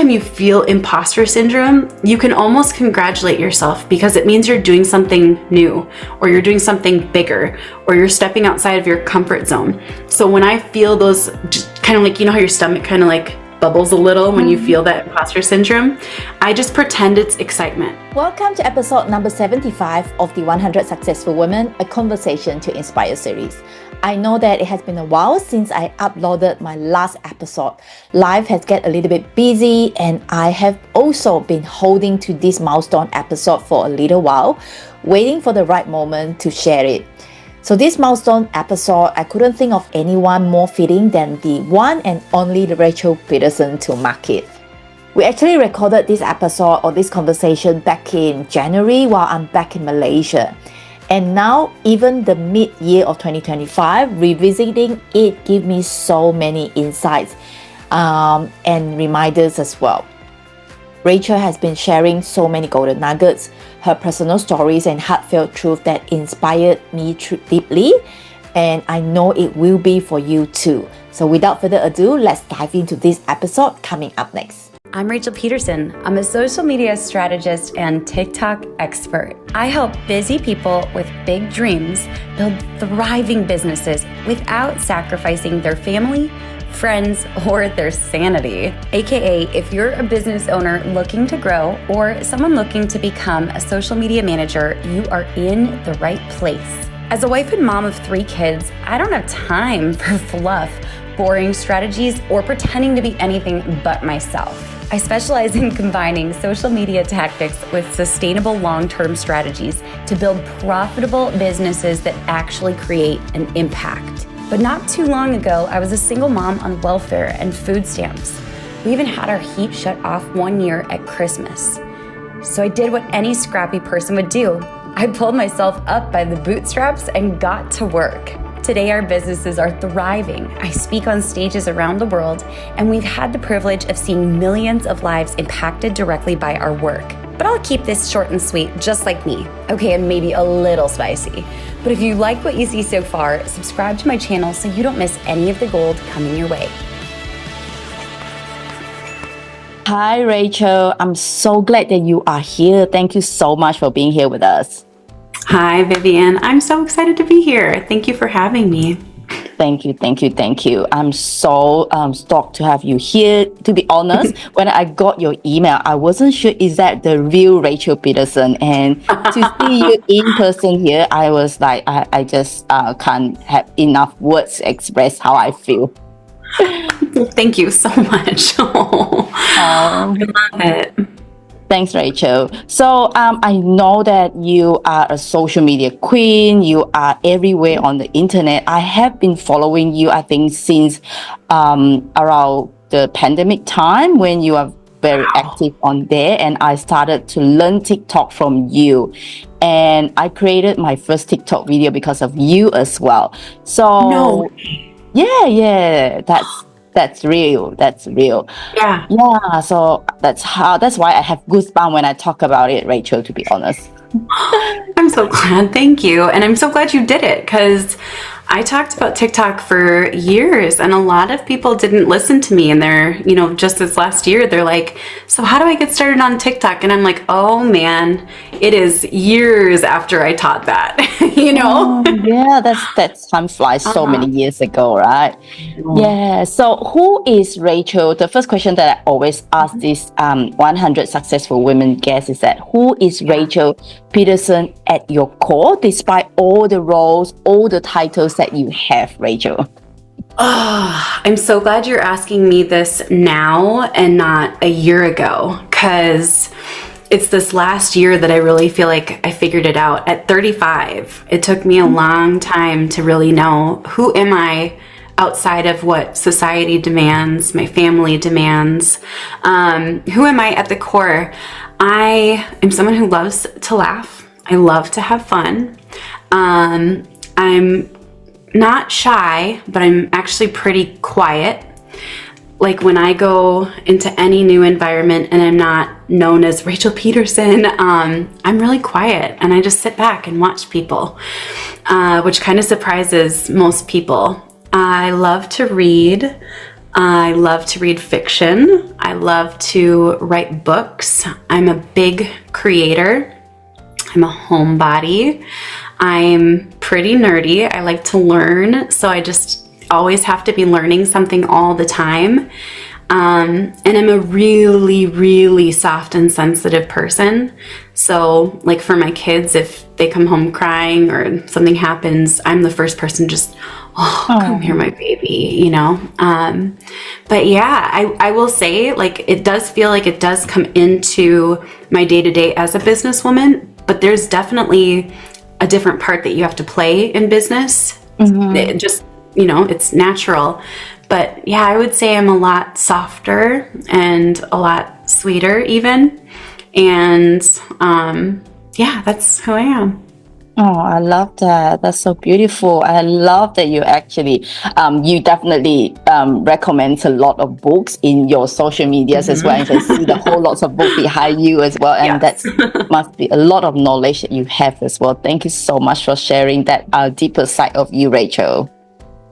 anytime you feel imposter syndrome, you can almost congratulate yourself because it means you're doing something new, or you're doing something bigger, or you're stepping outside of your comfort zone. So when I feel those, just kind of like, you know how your stomach kind of like bubbles a little when you feel that imposter syndrome, I just pretend it's excitement. Welcome to episode number 75 of the 100 Successful Women, a Conversation to Inspire series. I know that it has been a while since I uploaded my last episode. Life has get a little bit busy, and I have also been holding to this milestone episode for a little while, waiting for the right moment to share it. So this milestone episode, I couldn't think of anyone more fitting than the one and only Rachel Pedersen to mark it. We actually recorded this episode or this conversation back in January while I'm back in Malaysia. And now, even the mid-year of 2025, revisiting it gave me so many insights and reminders as well. Rachel has been sharing so many golden nuggets, her personal stories and heartfelt truth that inspired me deeply, and I know it will be for you too. So without further ado, let's dive into this episode coming up next. I'm Rachel Pedersen. I'm a social media strategist and TikTok expert. I help busy people with big dreams build thriving businesses without sacrificing their family, friends, or their sanity. AKA, if you're a business owner looking to grow or someone looking to become a social media manager, you are in the right place. As a wife and mom of 3 kids, I don't have time for fluff, boring strategies, or pretending to be anything but myself. I specialize in combining social media tactics with sustainable long-term strategies to build profitable businesses that actually create an impact. But not too long ago, I was a single mom on welfare and food stamps. We even had our heat shut off 1 year at Christmas. So I did what any scrappy person would do. I pulled myself up by the bootstraps and got to work. Today, our businesses are thriving. I speak on stages around the world, and we've had the privilege of seeing millions of lives impacted directly by our work. But I'll keep this short and sweet, just like me. Okay, and maybe a little spicy. But if you like what you see so far, subscribe to my channel so you don't miss any of the gold coming your way. Hi, Rachel. I'm so glad that you are here. Thank you so much for being here with us. Hi, Vivienne. I'm so excited to be here. Thank you for having me. Thank you. I'm so stoked to have you here. To be honest, when I got your email, I wasn't sure is that the real Rachel Pedersen, and to see you in person here, I was like, I just can't have enough words to express how I feel. Thank you so much. I love it. Thanks, Rachel. So I know that you are a social media queen. You are everywhere on the internet. I have been following you, I think, since around the pandemic time when you are very active on there. And I started to learn TikTok from you. And I created my first TikTok video because of you as well. So No. Yeah, that's real. Yeah. So that's why I have goosebumps when I talk about it, Rachel, to be honest. I'm so glad. Thank you. And I'm so glad you did it because I talked about TikTok for years and a lot of people didn't listen to me. And they're, just this last year, they're like, so how do I get started on TikTok? And I'm like, oh man, it is years after I taught that, Yeah, that's time flies so many years ago, right? Yeah. So who is Rachel? The first question that I always ask this 100 Successful Women guests is that who is Rachel Pedersen at your core, despite all the roles, all the titles that you have, Rachel? Oh, I'm so glad you're asking me this now and not a year ago, because it's this last year that I really feel like I figured it out. At 35, it took me a long time to really know who am I outside of what society demands, my family demands. Who am I at the core? I am someone who loves to laugh. I love to have fun. I'm not shy, but I'm actually pretty quiet. Like when I go into any new environment and I'm not known as Rachel Pedersen, I'm really quiet and I just sit back and watch people, which kind of surprises most people. I love to read. I love to read fiction. I love to write books. I'm a big creator. I'm a homebody. I'm pretty nerdy. I like to learn, so I just always have to be learning something all the time. And I'm a really, really soft and sensitive person. So like for my kids, if they come home crying or something happens, I'm the first person just, come here, my baby, you know? But yeah, I will say, like, it does feel like it does come into my day-to-day as a businesswoman, but there's definitely a different part that you have to play in business. It just, you know, it's natural. But yeah, I would say I'm a lot softer and a lot sweeter even. And yeah, that's who I am. Oh, I love that. That's so beautiful. I love that you actually, you definitely recommend a lot of books in your social medias as well. You can see the whole lots of books behind you as well. And Yes. that must be a lot of knowledge that you have as well. Thank you so much for sharing that deeper side of you, Rachel.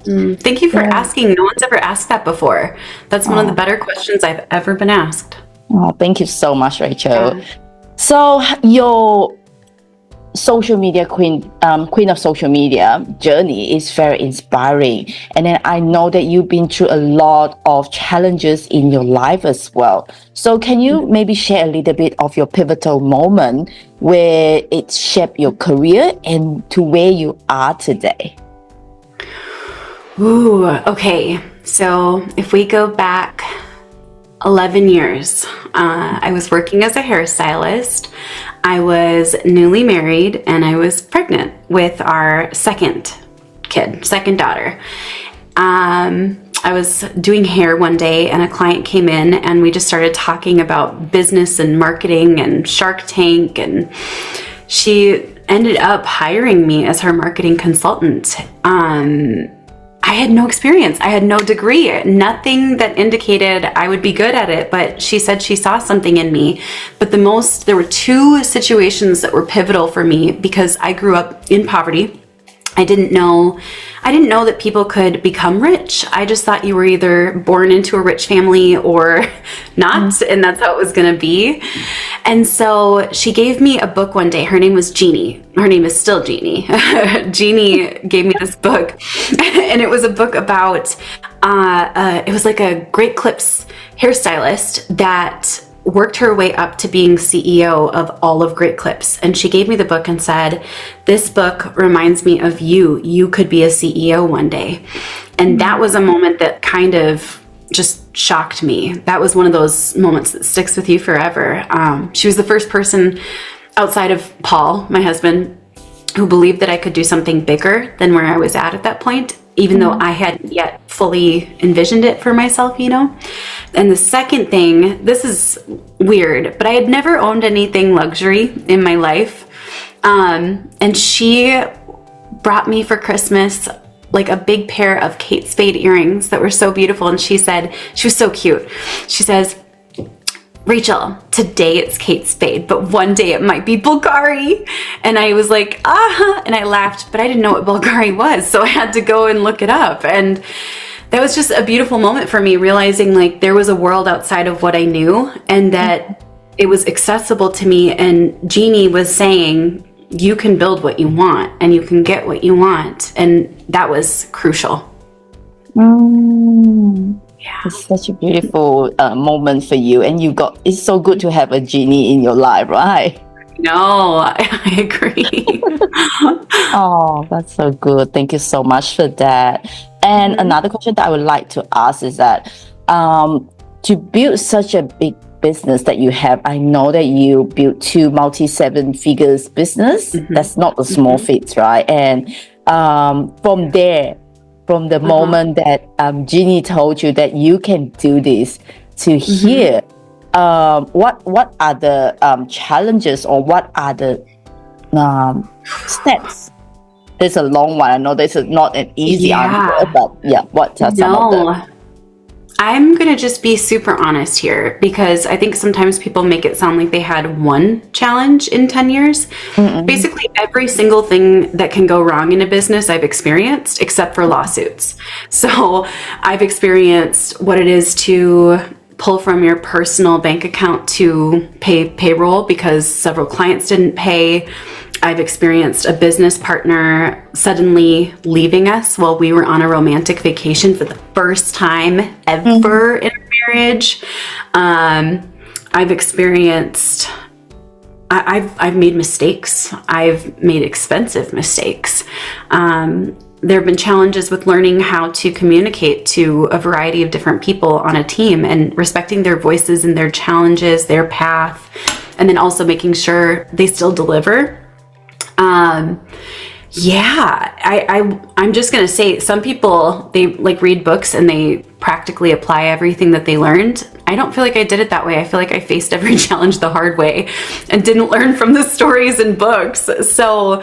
Thank you for asking. No one's ever asked that before. That's one of the better questions I've ever been asked. Oh, thank you so much, Rachel. Yeah. So your social media queen of social media journey is very inspiring, and then I know that you've been through a lot of challenges in your life as well. So can you maybe share a little bit of your pivotal moment where it shaped your career and to where you are today? Ooh, okay. So if we go back 11 years, I was working as a hairstylist. I was newly married and I was pregnant with our second daughter. I was doing hair one day and a client came in and we just started talking about business and marketing and Shark Tank, and she ended up hiring me as her marketing consultant. I had no experience. I had no degree, nothing that indicated I would be good at it, but she said she saw something in me. But there were two situations that were pivotal for me because I grew up in poverty. I didn't know that people could become rich. I just thought you were either born into a rich family or not, and that's how it was gonna be. And so she gave me a book one day. Her name was Jeannie. Her name is still Jeannie. Jeannie gave me this book, and it was a book about, it was like a Great Clips hairstylist that worked her way up to being CEO of all of Great Clips. And she gave me the book and said, this book reminds me of you. You could be a CEO one day. And that was a moment that kind of just shocked me. That was one of those moments that sticks with you forever. She was the first person outside of Paul, my husband, who believed that I could do something bigger than where I was at that point, even though I hadn't yet fully envisioned it for myself, you know? And the second thing, this is weird, but I had never owned anything luxury in my life. And she brought me for Christmas like a big pair of Kate Spade earrings that were so beautiful. And she said, she was so cute. She says, Rachel, today it's Kate Spade, but one day it might be Bulgari. And I was like, and I laughed, but I didn't know what Bulgari was. So I had to go and look it up. And that was just a beautiful moment for me, realizing like there was a world outside of what I knew and that it was accessible to me. And Jeannie was saying, you can build what you want and you can get what you want. And that was crucial. Yeah. It's such a beautiful moment for you, and it's so good to have a Jeannie in your life, right? No, I agree. Oh, that's so good. Thank you so much for that. And another question that I would like to ask is that to build such a big business that you have, I know that you built two multi-seven figures business. That's not a small feat, right? And from the moment that Jeannie told you that you can do this to here, what are the challenges or what are the steps? There's a long one. I know this is not an easy answer, but yeah, what are some of them? I'm going to just be super honest here, because I think sometimes people make it sound like they had one challenge in 10 years. Basically, every single thing that can go wrong in a business I've experienced, except for lawsuits. So I've experienced what it is to pull from your personal bank account to pay payroll because several clients didn't pay. I've experienced a business partner suddenly leaving us while we were on a romantic vacation for the first time ever in our marriage. I've experienced, I've made mistakes. I've made expensive mistakes. There have been challenges with learning how to communicate to a variety of different people on a team and respecting their voices and their challenges, their path, and then also making sure they still deliver. I'm just going to say, some people, they like read books and they practically apply everything that they learned. I don't feel like I did it that way. I feel like I faced every challenge the hard way and didn't learn from the stories and books. So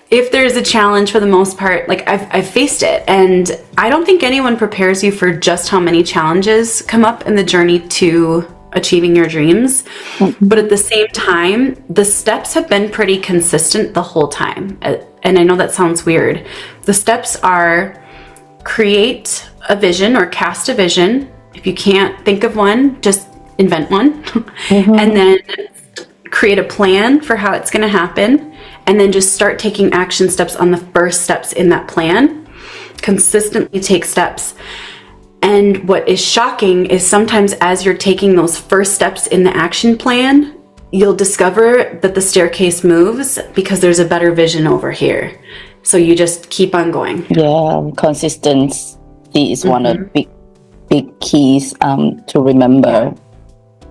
if there's a challenge, for the most part, like I've faced it, and I don't think anyone prepares you for just how many challenges come up in the journey to achieving your dreams. But at the same time, the steps have been pretty consistent the whole time. And I know that sounds weird. The steps are: create a vision or cast a vision. If you can't think of one, just invent one. And then create a plan for how it's going to happen. And then just start taking action steps on the first steps in that plan. Consistently take steps. And what is shocking is sometimes as you're taking those first steps in the action plan, you'll discover that the staircase moves because there's a better vision over here. So you just keep on going. Yeah, consistency is one of the big keys to remember.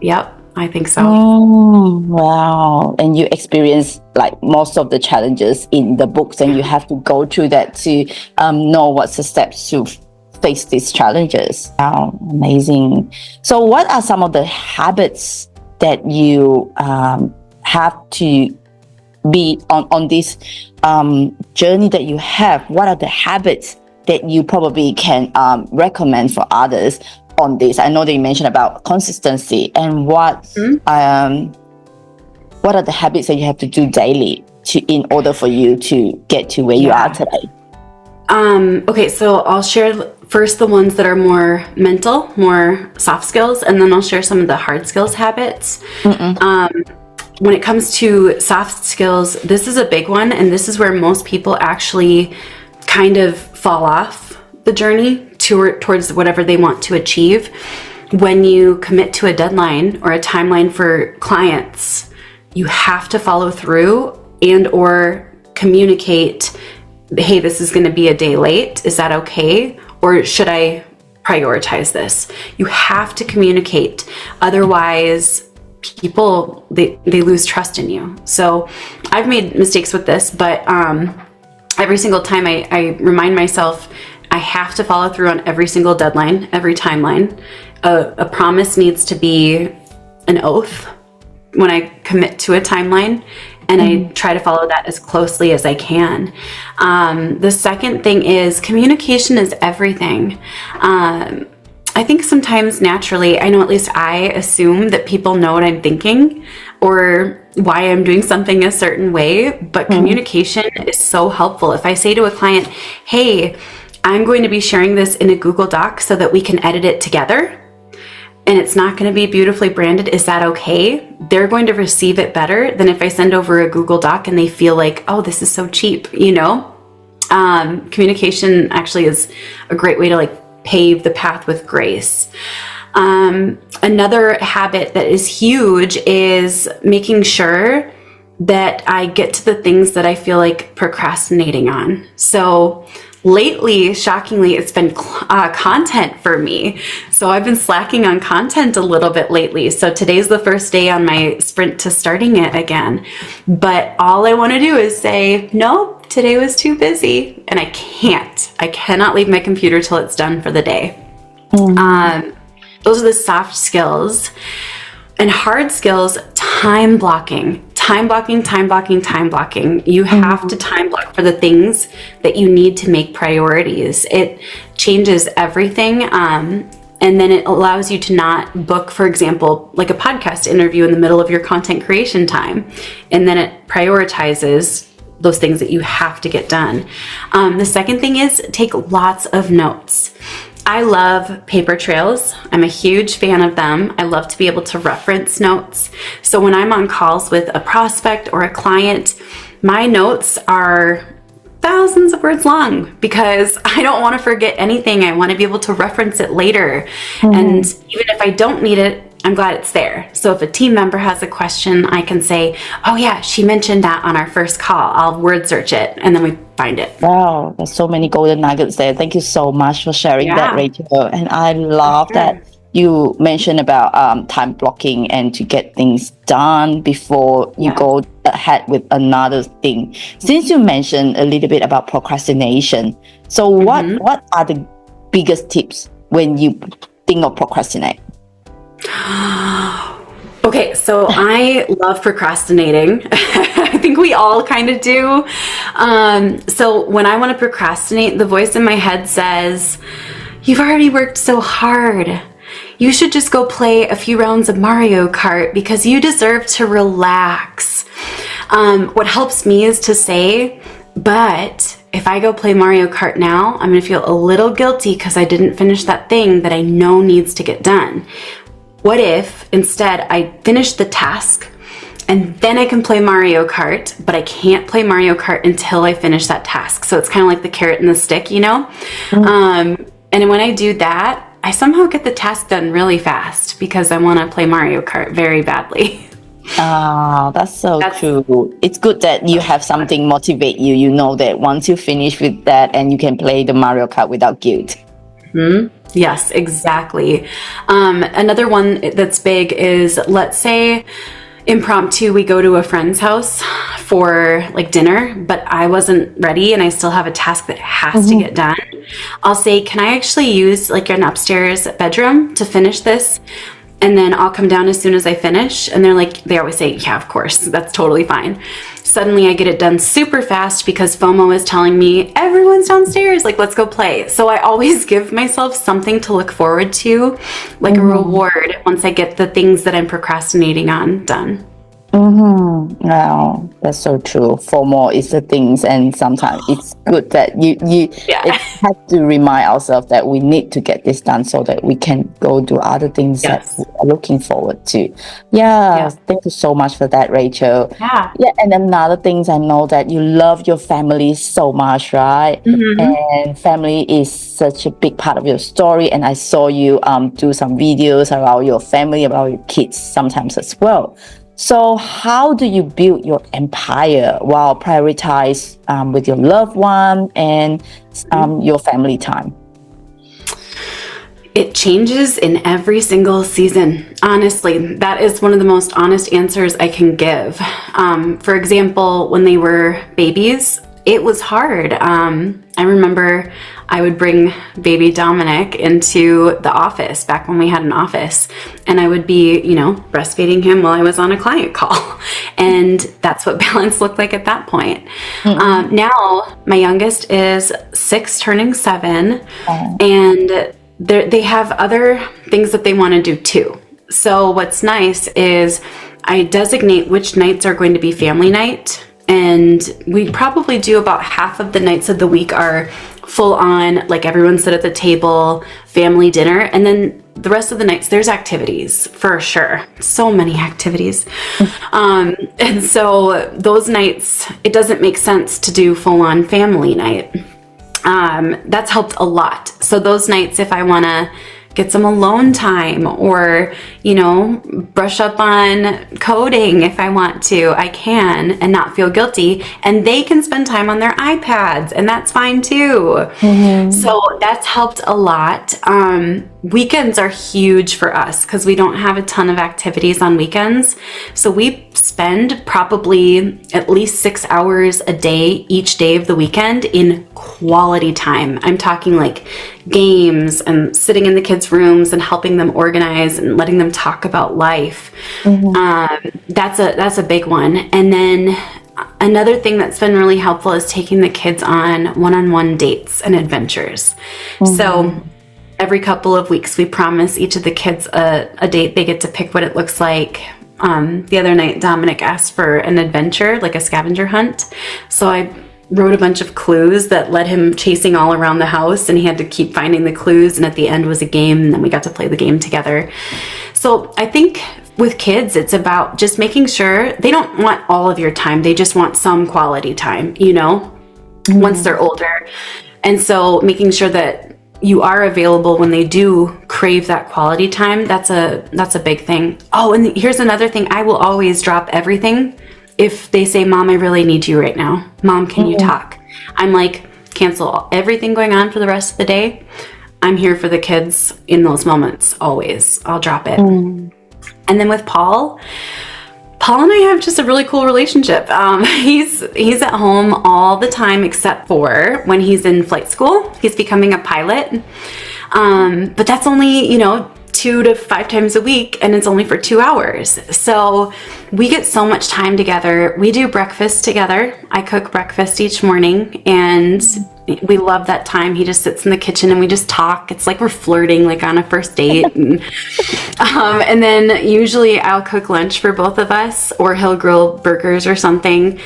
Yep, I think so. Oh, wow. And you experience like most of the challenges in the books, and you have to go through that to know what's the steps to face these challenges. Wow, amazing. So what are some of the habits that you have to be on this journey that you have? What are the habits that you probably can recommend for others on this? I know that you mentioned about consistency, and what are the habits that you have to do daily in order for you to get to where you are today? Okay, so I'll share first the ones that are more mental, more soft skills, and then I'll share some of the hard skills habits. When it comes to soft skills, this is a big one, and this is where most people actually kind of fall off the journey towards whatever they want to achieve. When you commit to a deadline or a timeline for clients, you have to follow through and or communicate, hey, this is going to be a day late. Is that okay? Or should I prioritize this? You have to communicate. Otherwise, people, they lose trust in you. So I've made mistakes with this, but every single time I remind myself, I have to follow through on every single deadline, every timeline. A promise needs to be an oath when I commit to a timeline. And I try to follow that as closely as I can. The second thing is communication is everything. I think sometimes naturally, I know at least I assume that people know what I'm thinking or why I'm doing something a certain way, but communication is so helpful. If I say to a client, hey, I'm going to be sharing this in a Google Doc so that we can edit it together, and it's not going to be beautifully branded, is that okay? They're going to receive it better than if I send over a Google Doc and they feel like, oh, this is so cheap, you know? Communication actually is a great way to like pave the path with grace. Another habit that is huge is making sure that I get to the things that I feel like procrastinating on. So lately, shockingly, it's been content for me. So I've been slacking on content a little bit lately. So today's the first day on my sprint to starting it again. But all I want to do is say, no, today was too busy. And I cannot leave my computer till it's done for the day. Those are the soft skills. And hard skills, time blocking. Time blocking. You have to time block for the things that you need to make priorities. It changes everything. And then it allows you to not book, for example, like a podcast interview in the middle of your content creation time. And then it prioritizes those things that you have to get done. The second thing is take lots of notes. I love paper trails. I'm a huge fan of them. I love to be able to reference notes. So when I'm on calls with a prospect or a client, my notes are thousands of words long because I don't want to forget anything. I want to be able to reference it later. And even if I don't need it, I'm glad it's there. So if a team member has a question, I can say, oh yeah, she mentioned that on our first call. I'll word search it and then we find it. Wow, there's so many golden nuggets there. Thank you so much for sharing that, Rachel. And I love that you mentioned about time blocking and to get things done before you go ahead with another thing. Since you mentioned a little bit about procrastination, so what are the biggest tips when you think of procrastinate? Okay, so I love procrastinating. I think we all kind of do. So when I want to procrastinate, the voice in my head says, you've already worked so hard. You should just go play a few rounds of Mario Kart because you deserve to relax. What helps me is to say, but if I go play Mario Kart now, I'm going to feel a little guilty because I didn't finish that thing that I know needs to get done. What if instead I finish the task and then I can play Mario Kart, but I can't play Mario Kart until I finish that task. So it's kind of like the carrot and the stick, you know? And when I do that, I somehow get the task done really fast because I want to play Mario Kart very badly. That's so true. It's good that you have something motivate you. You know that once you finish with that and you can play the Mario Kart without guilt. Yes, exactly. Another one that's big is, let's say impromptu, we go to a friend's house for like dinner, but I wasn't ready and I still have a task that has to get done. I'll say, can I actually use like an upstairs bedroom to finish this? And then I'll come down as soon as I finish. And they always say, yeah, of course, that's totally fine. Suddenly I get it done super fast because FOMO is telling me everyone's downstairs, like, let's go play. So I always give myself something to look forward to, like a reward once I get the things that I'm procrastinating on done. Wow, that's so true. FOMO is the things, and sometimes it's good that you have to remind ourselves that we need to get this done so that we can go do other things that we are looking forward to. Thank you so much for that, Rachel. And another thing, I know that you love your family so much, right? And family is such a big part of your story, and I saw you do some videos about your family, about your kids sometimes as well. So how do you build your empire while prioritize with your loved one and your family time? It changes in every single season. Honestly, that is one of the most honest answers I can give. For example, when they were babies, it was hard. I remember I would bring baby Dominic into the office back when we had an office, and I would be, breastfeeding him while I was on a client call. And that's what balance looked like at that point. Now my youngest is 6 turning 7, and they have other things that they want to do too. So what's nice is I designate which nights are going to be family night. And we probably do about half of the nights of the week are full on, like everyone sit at the table, family dinner. And then the rest of the nights, there's activities for sure. So many activities. And so those nights, it doesn't make sense to do full on family night. That's helped a lot. So those nights, if I want to get some alone time or, brush up on coding if I want to, I can and not feel guilty. And they can spend time on their iPads and that's fine too. So that's helped a lot. Weekends are huge for us because we don't have a ton of activities on weekends. So we spend probably at least 6 hours a day, each day of the weekend in quality time. I'm talking like games and sitting in the kids' rooms and helping them organize and letting them talk about life. That's a big one. And then another thing that's been really helpful is taking the kids on one-on-one dates and adventures. So every couple of weeks, we promise each of the kids a date. They get to pick what it looks like. The other night, Dominic asked for an adventure, like a scavenger hunt. So I wrote a bunch of clues that led him chasing all around the house, and he had to keep finding the clues. And at the end was a game, and then we got to play the game together. So I think with kids, it's about just making sure they don't want all of your time. They just want some quality time, once they're older. And so making sure that you are available when they do crave that quality time, that's a big thing. Oh, and here's another thing. I will always drop everything if they say, Mom, I really need you right now. Mom, can you talk? I'm like, cancel everything going on for the rest of the day. I'm here for the kids in those moments, always. I'll drop it. And then with Paul and I have just a really cool relationship. He's at home all the time except for when he's in flight school. He's becoming a pilot. But that's only, 2 to 5 times a week, and it's only for 2 hours. So we get so much time together. We do breakfast together. I cook breakfast each morning, and we love that time. He just sits in the kitchen and we just talk. It's like we're flirting, like on a first date. And then usually I'll cook lunch for both of us, or he'll grill burgers or something.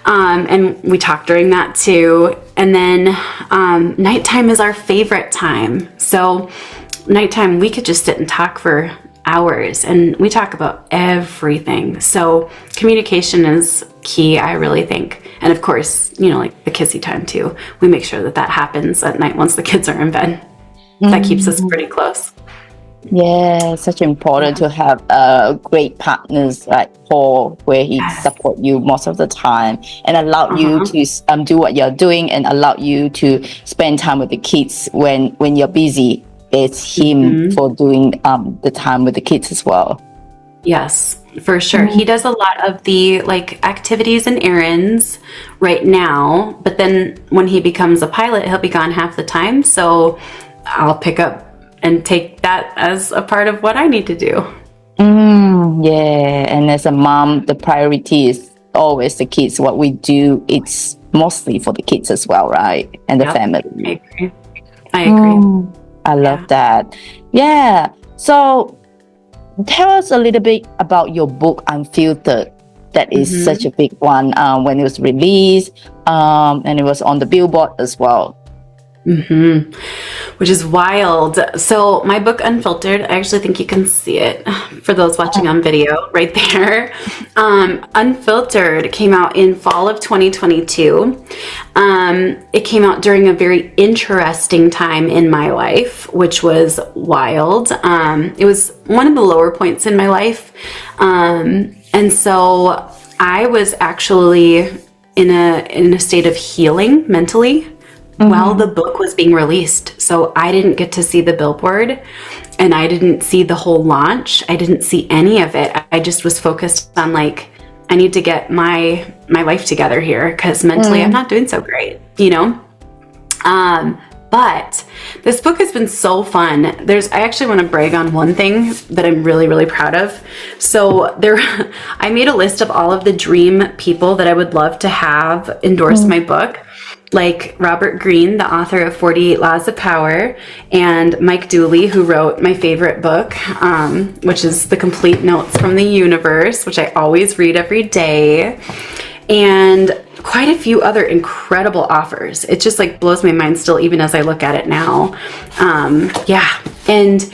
And we talk during that too. And then nighttime is our favorite time. So nighttime, we could just sit and talk for hours, and we talk about everything. So communication is key, I really think. And of course, like the kissy time too. We make sure that happens at night once the kids are in bed. That keeps us pretty close. Yeah, such important to have great partners like Paul, where he support you most of the time and allow you to do what you're doing, and allow you to spend time with the kids when you're busy. It's him for doing the time with the kids as well. Yes, for sure. He does a lot of the activities and errands right now, but then when he becomes a pilot, he'll be gone half the time. So I'll pick up and take that as a part of what I need to do. Yeah, and as a mom, the priority is always the kids. What we do, it's mostly for the kids as well, right? And the family. I agree. I love that. Yeah. So tell us a little bit about your book, Unfiltered. That is such a big one when it was released, and it was on the billboard as well. Which is wild. So my book, Unfiltered, I actually think you can see it for those watching on video right there. Unfiltered came out in fall of 2022. It came out during a very interesting time in my life, which was wild. It was one of the lower points in my life. And so I was actually in a state of healing mentally while the book was being released. So I didn't get to see the billboard, and I didn't see the whole launch. I didn't see any of it. I just was focused on I need to get my life together here, because mentally I'm not doing so great, But this book has been so fun. I actually want to brag on one thing that I'm really, really proud of. So I made a list of all of the dream people that I would love to have endorse my book, like Robert Greene, the author of 48 Laws of Power, and Mike Dooley, who wrote my favorite book, which is The Complete Notes from the Universe, which I always read every day, and quite a few other incredible authors. It just blows my mind still, even as I look at it now. And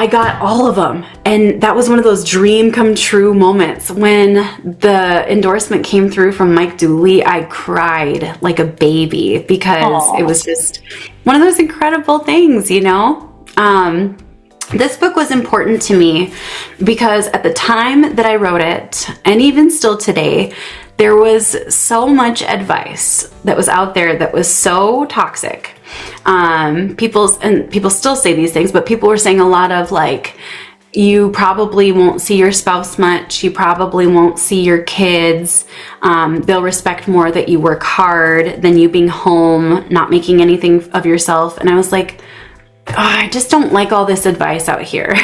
I got all of them. And that was one of those dream come true moments. When the endorsement came through from Mike Dooley, I cried like a baby, because it was just one of those incredible things, This book was important to me because at the time that I wrote it, and even still today, there was so much advice that was out there that was so toxic. People still say these things, but people were saying a lot of you probably won't see your spouse much. You probably won't see your kids. They'll respect more that you work hard than you being home, not making anything of yourself. And I was like, I just don't like all this advice out here.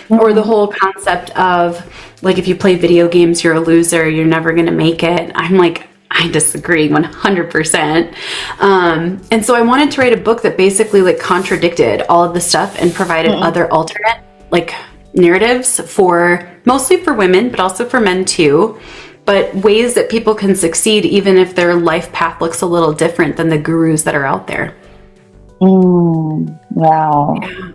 Or the whole concept of if you play video games, you're a loser, you're never going to make it. I'm like, I disagree 100%. And so I wanted to write a book that basically like contradicted all of the stuff and provided other alternate like narratives for mostly for women, but also for men too. But ways that people can succeed even if their life path looks a little different than the gurus that are out there. Wow. Yeah.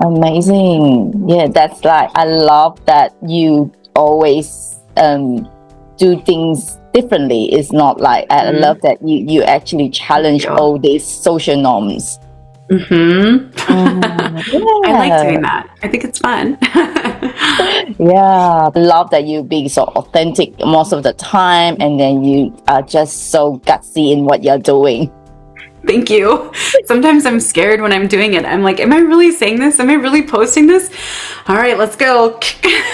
Amazing. Yeah, that's like, I love that you always do things differently. It's not like, I love that you actually challenge all these social norms. Yeah. I like doing that. I think it's fun. Yeah, love that you being so authentic most of the time, and then you are just so gutsy in what you're doing. Thank you. Sometimes I'm scared when I'm doing it. I'm like, am I really saying this? Am I really posting this? All right, let's go.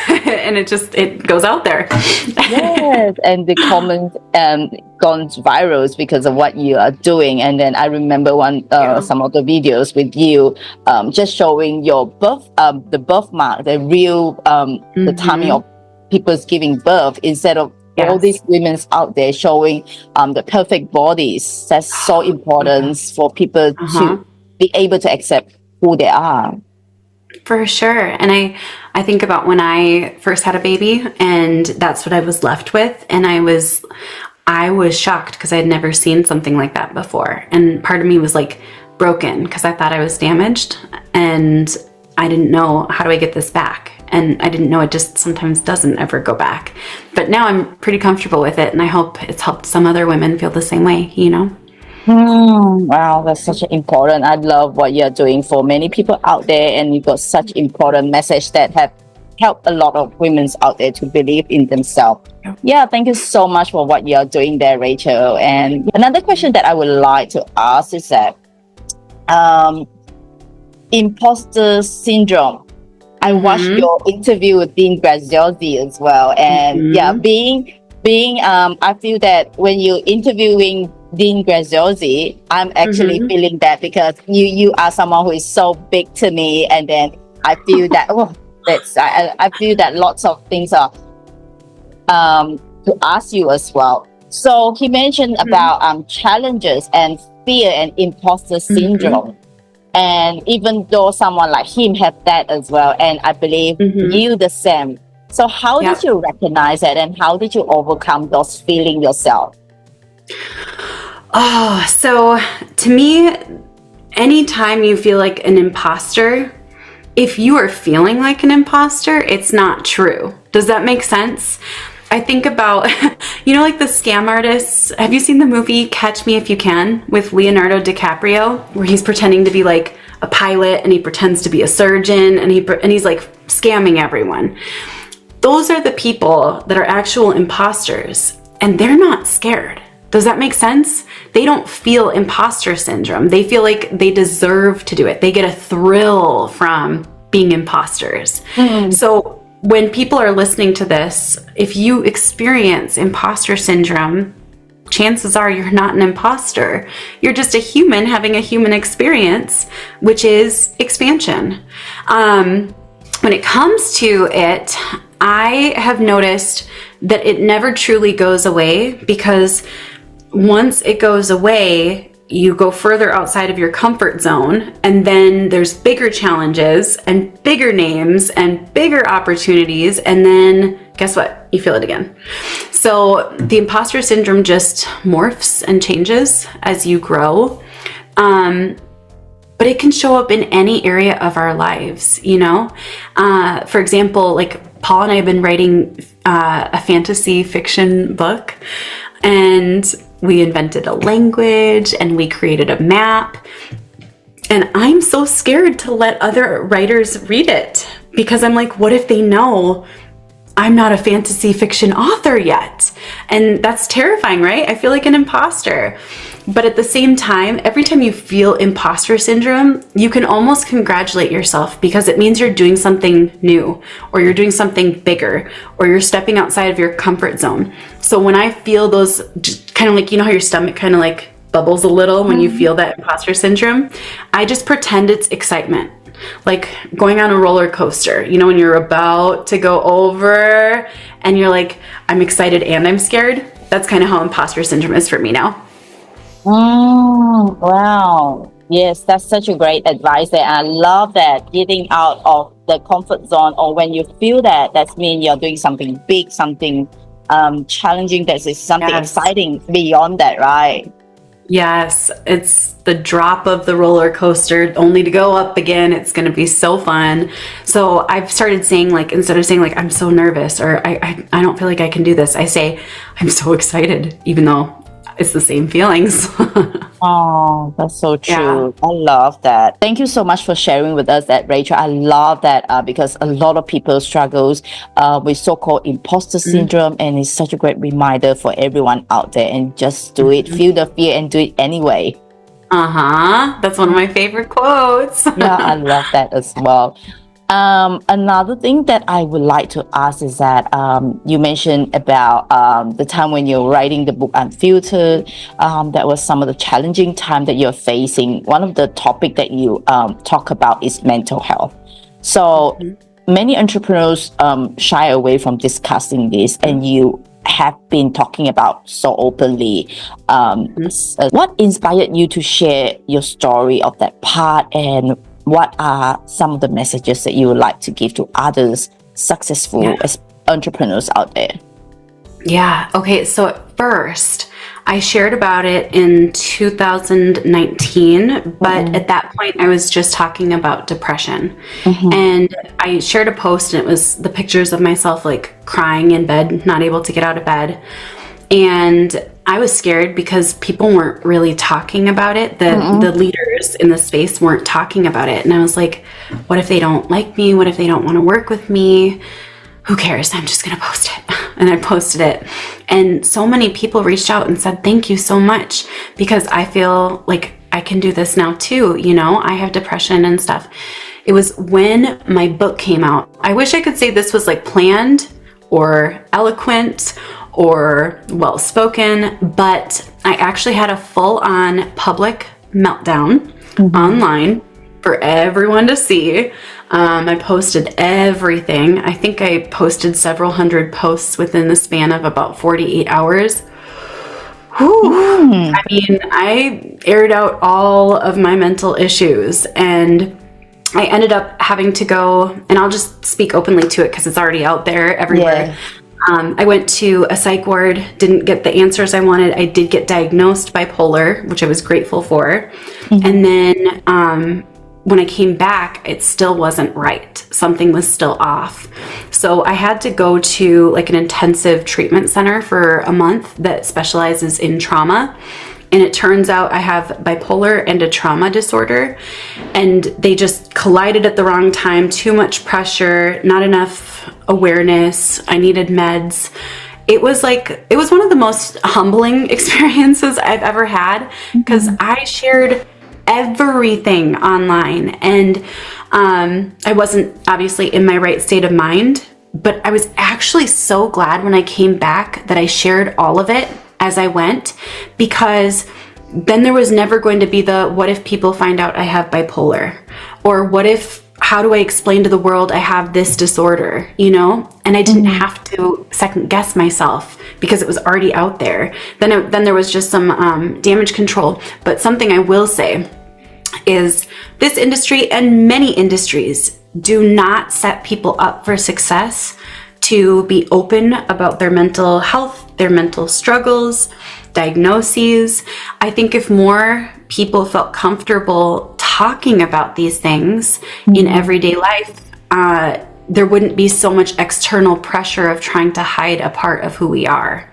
And it goes out there. Yes, and the comments gone viral because of what you are doing. And then I remember some of the videos with you just showing your the birthmark, the real the timing of people's giving birth instead of all these women out there showing the perfect bodies. That's so important for people to be able to accept who they are. For sure. And I think about when I first had a baby, and that's what I was left with. And I was shocked because I had never seen something like that before. And part of me was like broken because I thought I was damaged, and I didn't know, how do I get this back? And I didn't know it just sometimes doesn't ever go back. But now I'm pretty comfortable with it, and I hope it's helped some other women feel the same way, you know? Wow, that's such important. I love what you're doing for many people out there, and you've got such important message that have helped a lot of women out there to believe in themselves. Yeah, thank you so much for what you're doing there, Rachel. And another question that I would like to ask is that imposter syndrome. I watched your interview with Dean Graziosi as well, and I feel that when you're interviewing Dean Graziosi, I'm actually feeling that because you are someone who is so big to me, and then I feel that I feel that lots of things are to ask you as well. So he mentioned about challenges and fear and imposter syndrome. And even though someone like him have that as well, and I believe you the same. So how did you recognize it, and how did you overcome those feelings yourself? Oh, so to me, anytime you feel like an imposter, if you are feeling like an imposter, it's not true. Does that make sense? I think about, you know, like the scam artists. Have you seen the movie Catch Me If You Can with Leonardo DiCaprio, where he's pretending to be like a pilot and he pretends to be a surgeon and he's like scamming everyone? Those are the people that are actual imposters, and they're not scared. Does that make sense? They don't feel imposter syndrome. They feel like they deserve to do it. They get a thrill from being imposters. So when people are listening to this, if you experience imposter syndrome, chances are you're not an imposter. You're just a human having a human experience, which is expansion. When it comes to it, I have noticed that it never truly goes away, because once it goes away, you go further outside of your comfort zone, and then there's bigger challenges and bigger names and bigger opportunities, and then guess what? You feel it again. So the imposter syndrome just morphs and changes as you grow. But it can show up in any area of our lives, you know? For example, like Paul and I have been writing a fantasy fiction book, and we invented a language and we created a map. And I'm so scared to let other writers read it, because I'm like, what if they know I'm not a fantasy fiction author yet? And that's terrifying, right? I feel like an imposter. But at the same time, every time you feel imposter syndrome, you can almost congratulate yourself, because it means you're doing something new, or you're doing something bigger, or you're stepping outside of your comfort zone. So when I feel those, just kind of like, you know how your stomach kind of like bubbles a little when you feel that imposter syndrome, I just pretend it's excitement. Like going on a roller coaster, you know, when you're about to go over and you're like, I'm excited and I'm scared. that's kind of how imposter syndrome is for me now. Wow. Yes, that's such a great advice there. I love that, getting out of the comfort zone, or when you feel that, that means you're doing something big, something challenging, that is something exciting beyond that, right? Yes, it's the drop of the roller coaster only to go up again. It's going to be so fun. So I've started saying, like, instead of saying like, I'm so nervous, or I don't feel like I can do this, I say, I'm so excited, even though it's the same feelings. Oh, that's so true. Yeah. I love that. Thank you so much for sharing with us that, Rachel. I love that because a lot of people struggles with so-called imposter syndrome, and it's such a great reminder for everyone out there. And just do it, feel the fear, and do it anyway. That's one of my favorite quotes. Yeah, I love that as well. Another thing that I would like to ask is that you mentioned about the time when you're writing the book Unfiltered. That was some of the challenging time that you're facing. One of the topic that you talk about is mental health. So many entrepreneurs shy away from discussing this, and you have been talking about so openly. What inspired you to share your story of that part, and what are some of the messages that you would like to give to others successful entrepreneurs out there? Yeah. Okay. So at first, I shared about it in 2019, but at that point, I was just talking about depression. And I shared a post, and it was the pictures of myself like crying in bed, not able to get out of bed. And I was scared because people weren't really talking about it. The leaders in the space weren't talking about it. And I was like, what if they don't like me? What if they don't want to work with me? Who cares? I'm just going to post it. And I posted it. And so many people reached out and said, thank you so much, because I feel like I can do this now too. You know, I have depression and stuff. It was when my book came out. I wish I could say this was like planned or eloquent or well-spoken, but I actually had a full-on public meltdown online for everyone to see. I posted everything. I think I posted several hundred posts within the span of about 48 hours. I mean, I aired out all of my mental issues, and I ended up having to go, and I'll just speak openly to it because it's already out there everywhere. I went to a psych ward, didn't get the answers I wanted. I did get diagnosed bipolar, which I was grateful for. And then when I came back, it still wasn't right. Something was still off. So I had to go to like an intensive treatment center for a month that specializes in trauma. And it turns out I have bipolar and a trauma disorder, and they just collided at the wrong time. Too much pressure, not enough awareness. I needed meds. It was one of the most humbling experiences I've ever had, because I shared everything online, and I wasn't obviously in my right state of mind, but I was actually so glad when I came back that I shared all of it as I went, because then there was never going to be the, what if people find out I have bipolar? Or how do I explain to the world I have this disorder, you know? And I didn't have to second guess myself because it was already out there. Then there was just some damage control. But something I will say is this industry and many industries do not set people up for success to be open about their mental health, their mental struggles, diagnoses. I think if more people felt comfortable talking about these things in everyday life, there wouldn't be so much external pressure of trying to hide a part of who we are.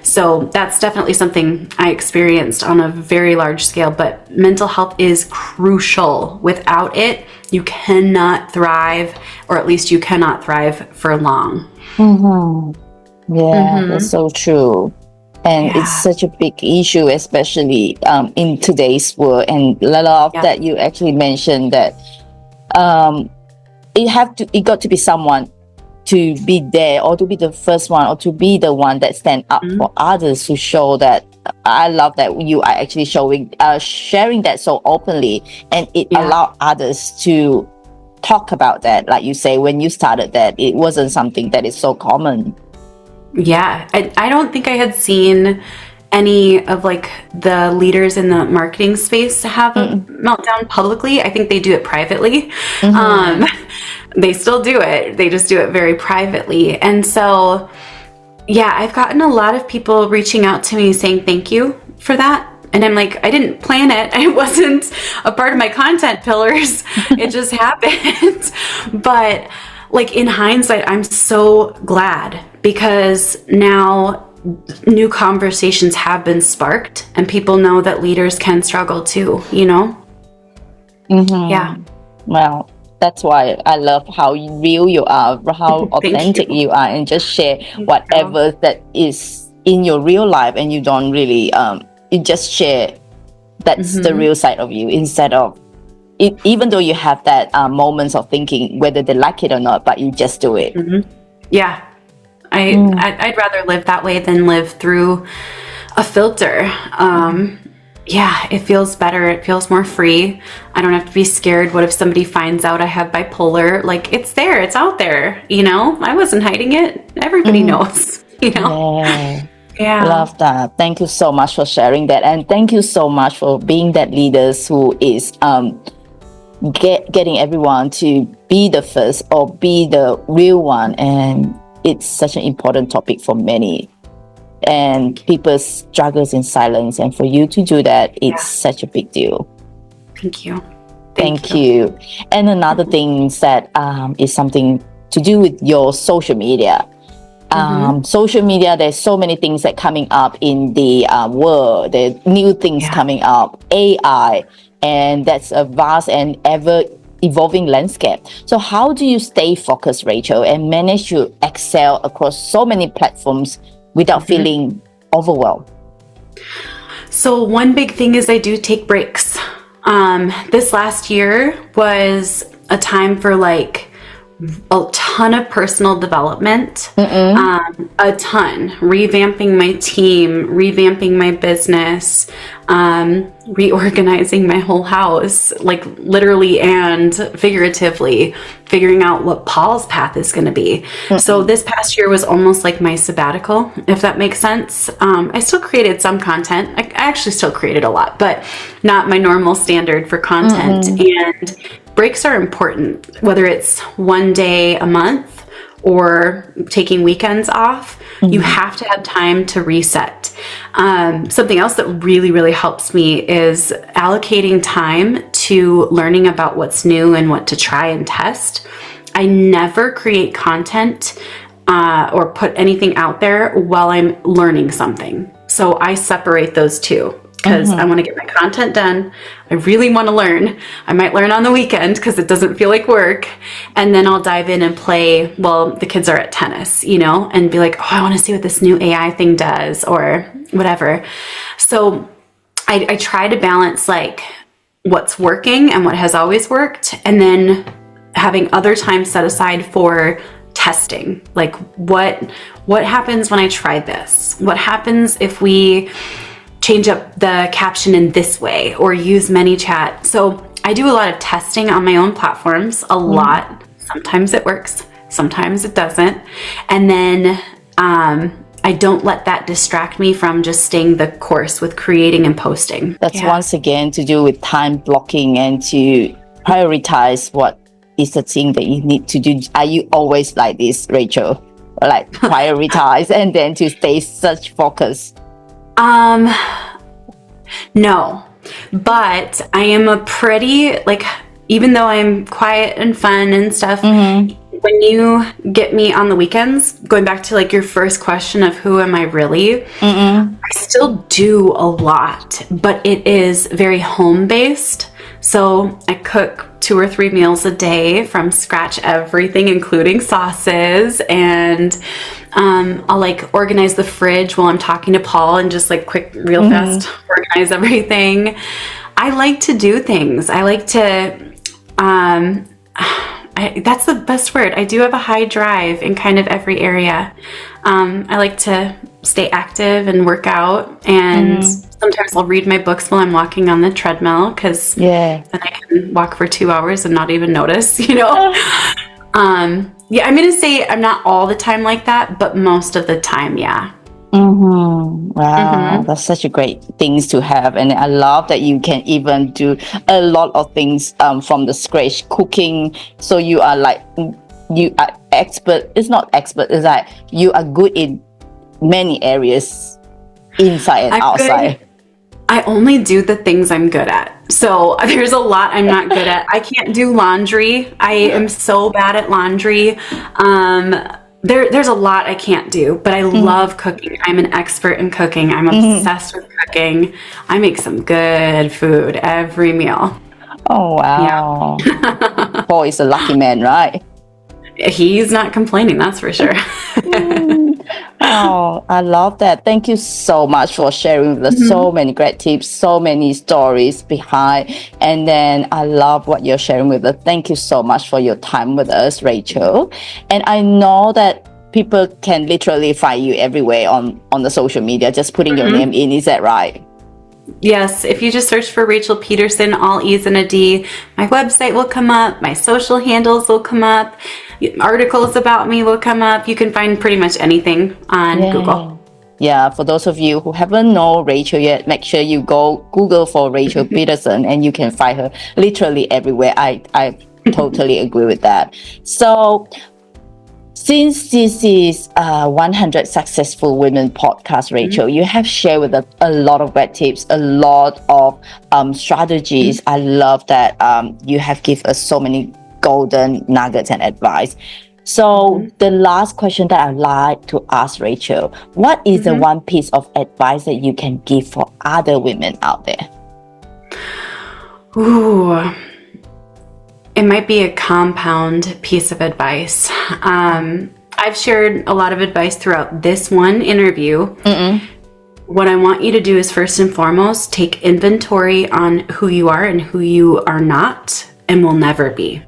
So that's definitely something I experienced on a very large scale, but mental health is crucial. Without it, you cannot thrive, or at least you cannot thrive for long. Yeah, that's so true. And it's such a big issue, especially in today's world. And a lot of that you actually mentioned that it got to be someone to be there, or to be the first one, or to be the one that stand up for others, to show that. I love that you are actually sharing that so openly, and it allowed others to talk about that. Like you say, when you started that, it wasn't something that is so common. Yeah. I don't think I had seen any of like the leaders in the marketing space have a meltdown publicly. I think they do it privately. They still do it. They just do it very privately. And so, yeah, I've gotten a lot of people reaching out to me saying thank you for that. And I'm like, I didn't plan it. It wasn't a part of my content pillars. It just happened. But like in hindsight, I'm so glad because now new conversations have been sparked and people know that leaders can struggle too, you know? Yeah. Well, that's why I love how real you are, how authentic you are, and just share whatever that is in your real life, and you don't really, you just share that's the real side of you instead of, even though you have that moments of thinking whether they like it or not, but you just do it. Yeah. I'd rather live that way than live through a filter. Yeah, it feels better. It feels more free. I don't have to be scared. What if somebody finds out I have bipolar? Like, it's there. It's out there. You know, I wasn't hiding it. Everybody knows, you know? Yeah. Love that. Thank you so much for sharing that. And thank you so much for being that leaders who is getting everyone to be the first or be the real one. And it's such an important topic for many. And people struggles in silence, and for you to do that, it's such a big deal. Thank you. Thank you. And another thing that is something to do with your social media. Social media, there's so many things that coming up in the world. There are new things coming up, AI, and that's a vast and ever evolving landscape. So how do you stay focused, Rachel, and manage to excel across so many platforms without feeling overwhelmed? So one big thing is I do take breaks. This last year was a time for like a ton of personal development, a ton, revamping my team, revamping my business, reorganizing my whole house, like literally and figuratively, figuring out what Paul's path is going to be. So this past year was almost like my sabbatical, if that makes sense. I still created some content. I actually still created a lot, but not my normal standard for content. And breaks are important, whether it's one day a month or taking weekends off. You have to have time to reset. Something else that really, really helps me is allocating time to learning about what's new and what to try and test. I never create content or put anything out there while I'm learning something. So I separate those two. Because I want to get my content done. I really want to learn. I might learn on the weekend because it doesn't feel like work. And then I'll dive in and play. Well, the kids are at tennis, you know, and be like, oh, I want to see what this new AI thing does or whatever. So I try to balance like what's working and what has always worked. And then having other time set aside for testing. Like what happens when I try this? What happens if we change up the caption in this way or use ManyChat? So I do a lot of testing on my own platforms, a lot. Sometimes it works, sometimes it doesn't. And then I don't let that distract me from just staying the course with creating and posting. That's once again to do with time blocking and to prioritize what is the thing that you need to do. Are you always like this, Rachel? Like prioritize and then to stay such focus? No, but I am a pretty, like, even though I'm quiet and fun and stuff, when you get me on the weekends, going back to like your first question of who am I really, I still do a lot, but it is very home-based. So I cook 2 or 3 meals a day from scratch, everything, including sauces. And I'll like organize the fridge while I'm talking to Paul and just like quick, real fast, organize everything. I like to do things. I like to, that's the best word. I do have a high drive in kind of every area. I like to stay active and work out, and sometimes I'll read my books while I'm walking on the treadmill because then I can walk for 2 hours and not even notice, you know? Yeah, I'm going to say I'm not all the time like that, but most of the time, yeah. Wow, that's such a great things to have, and I love that you can even do a lot of things from the scratch cooking. So you are like, you are expert. It's not expert. It's like you are good in many areas, inside and outside. I only do the things I'm good at. So there's a lot I'm not good at. I can't do laundry. I am so bad at laundry. There's a lot I can't do, but I love cooking. I'm an expert in cooking. I'm obsessed with cooking. I make some good food every meal. Oh, wow. Yeah. Paul is a lucky man, right? He's not complaining, that's for sure. Oh, I love that. Thank you so much for sharing with us so many great tips, so many stories behind. And then I love what you're sharing with us. Thank you so much for your time with us, Rachel. And I know that people can literally find you everywhere on the social media, just putting your name in. Is that right? Yes, if you just search for Rachel Pedersen, all E's and a D, my website will come up, my social handles will come up, articles about me will come up. You can find pretty much anything on Google. Yeah, for those of you who haven't known Rachel yet, make sure you go Google for Rachel Pedersen and you can find her literally everywhere. I totally agree with that. So, since this is 100 Successful Women podcast, Rachel, you have shared with us a lot of great tips, a lot of strategies. I love that you have given us so many golden nuggets and advice. So the last question that I'd like to ask Rachel, what is the one piece of advice that you can give for other women out there? Ooh. It might be a compound piece of advice. I've shared a lot of advice throughout this one interview. What I want you to do is first and foremost, take inventory on who you are and who you are not and will never be.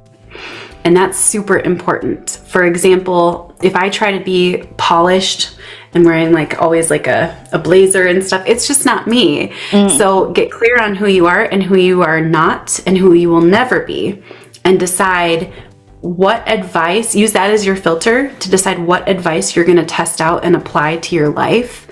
And that's super important. For example, if I try to be polished and wearing always a blazer and stuff, it's just not me. So get clear on who you are and who you are not and who you will never be. And decide what advice, use that as your filter to decide what advice you're going to test out and apply to your life.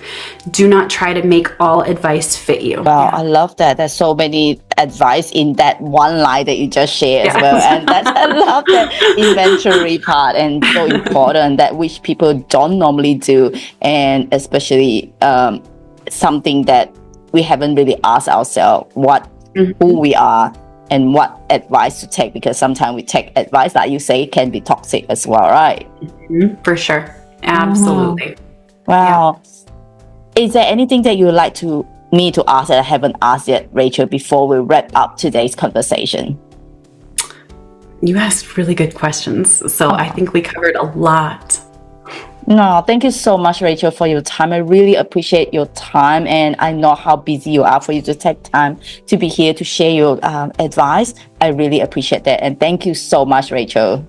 Do not try to make all advice fit you. Wow, I love that. There's so many advice in that one line that you just shared as well. And I love that inventory part, and so important, that which people don't normally do. And especially something that we haven't really asked ourselves who we are and what advice to take, because sometimes we take advice that you say can be toxic as well, right? For sure. Absolutely. Wow. Yeah. Is there anything that you would like me to ask that I haven't asked yet, Rachel, before we wrap up today's conversation? You asked really good questions. So I think we covered a lot. No, thank you so much, Rachel, for your time. I really appreciate your time, and I know how busy you are for you to take time to be here to share your advice. I really appreciate that, and thank you so much, Rachel.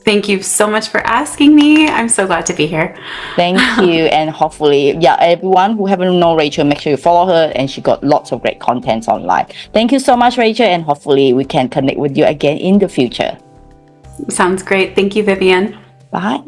Thank you so much for asking me. I'm so glad to be here. Thank you, and hopefully, everyone who haven't known Rachel, make sure you follow her, and she got lots of great content online. Thank you so much, Rachel, and hopefully we can connect with you again in the future. Sounds great. Thank you, Vivienne. Bye.